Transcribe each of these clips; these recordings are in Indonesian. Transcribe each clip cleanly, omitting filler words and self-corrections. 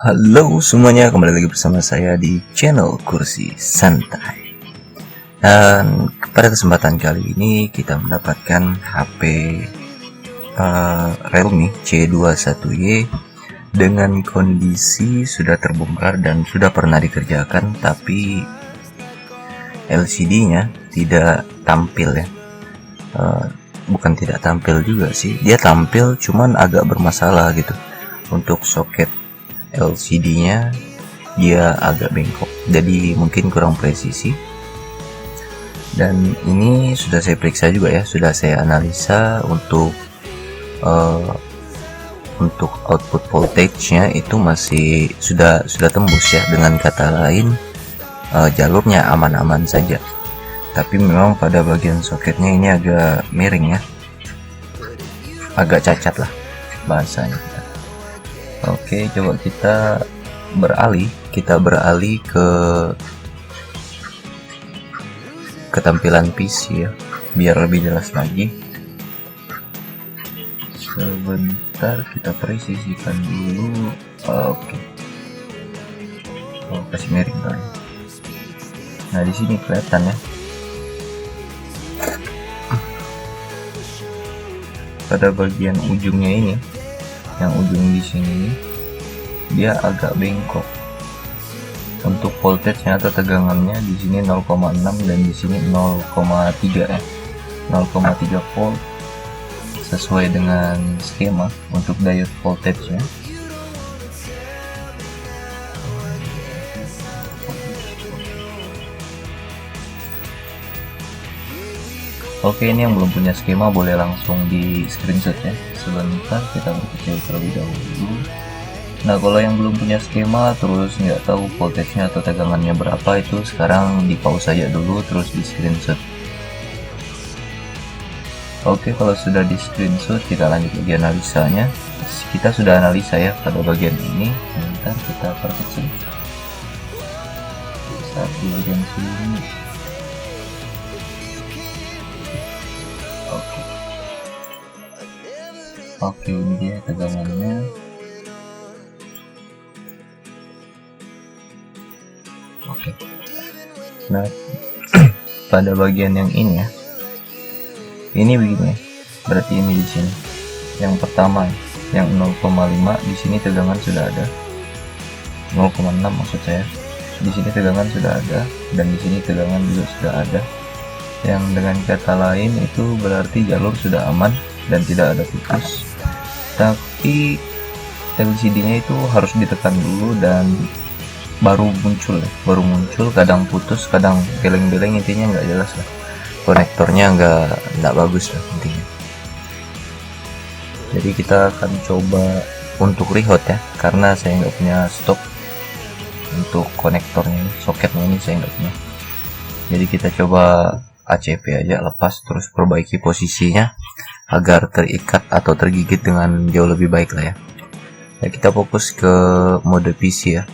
Halo semuanya, kembali lagi bersama saya di channel Kursi Santai. Dan pada kesempatan kali ini kita mendapatkan HP Realme C21Y dengan kondisi sudah terbongkar dan sudah pernah dikerjakan, tapi LCD-nya tidak tampil ya. Bukan tidak tampil juga sih, dia tampil cuman agak bermasalah gitu. Untuk soket LCD-nya dia agak bengkok, jadi mungkin kurang presisi. Dan ini sudah saya periksa juga ya, sudah saya analisa untuk output voltage-nya itu masih sudah tembus ya. Dengan kata lain, jalurnya aman-aman saja. Tapi memang pada bagian soketnya ini agak miring ya, agak cacat lah bahasanya. Oke, coba kita beralih ke tampilan PC ya, biar lebih jelas lagi. Sebentar, kita presisikan dulu. Oke. Oh, kasih miring kali. Nah, di sini kelihatan ya. Pada bagian ujungnya ini, yang ujung di sini dia agak bengkok. Untuk voltage-nya atau tegangannya di sini 0,6 dan di sini 0,3 ya. 0,3 volt sesuai dengan skema untuk diode voltage-nya. Oke, ini yang belum punya skema boleh langsung di screenshot ya. Sebentar, kita berkecil terlebih dahulu. Nah, kalau yang belum punya skema terus nggak tahu voltage-nya atau tegangannya berapa, itu sekarang di pause saja dulu terus di screenshot. Oke, kalau sudah di screenshot kita lanjut lagi analisanya. Kita sudah analisa ya pada bagian ini. Sebentar, kita perkecil saat di bagian sini. Oke, ini dia tegangannya. Oke. Nah, pada bagian yang ini ya. Ini begini. Berarti ini di sini. Yang pertama, yang 0,5 di sini tegangan sudah ada. 0,6 maksud saya. Di sini tegangan sudah ada dan di sini tegangan juga sudah ada. Yang dengan kata lain itu berarti jalur sudah aman dan tidak ada putus. Tapi LCD-nya itu harus ditekan dulu dan baru muncul, kadang putus, kadang geleng-geleng, intinya nggak jelas lah. Konektornya nggak bagus lah intinya. Jadi kita akan coba untuk rehoot ya, karena saya nggak punya stok untuk konektornya ini, soketnya ini saya nggak punya. Jadi kita coba ACP aja, lepas terus perbaiki posisinya agar terikat atau tergigit dengan jauh lebih baik lah ya. Nah, kita fokus ke mode PC ya.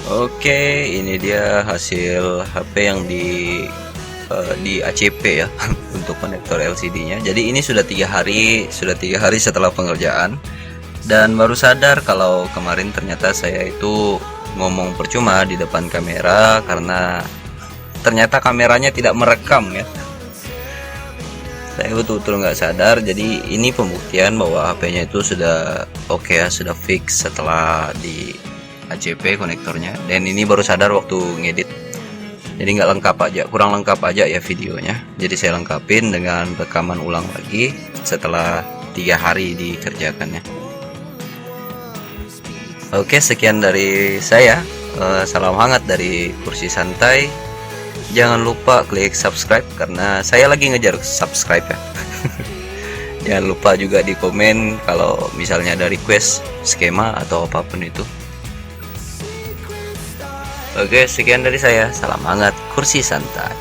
Oke, ini dia hasil HP yang di ACP ya untuk konektor LCD-nya. Jadi ini sudah 3 hari setelah pengerjaan, dan baru sadar kalau kemarin ternyata saya itu ngomong percuma di depan kamera karena ternyata kameranya tidak merekam ya. Saya betul-betul nggak sadar. Jadi ini pembuktian bahwa HP-nya itu sudah oke ya, sudah fix setelah di ACP konektornya. Dan ini baru sadar waktu ngedit, jadi nggak lengkap aja, kurang lengkap aja ya videonya. Jadi saya lengkapin dengan rekaman ulang lagi setelah 3 hari dikerjakannya. Oke, sekian dari saya. Salam hangat dari Kursi Santai. Jangan lupa klik subscribe karena saya lagi ngejar subscribe ya. Jangan lupa juga di komen kalau misalnya ada request skema atau apapun itu. Oke, sekian dari saya. Salam hangat Kursi Santai.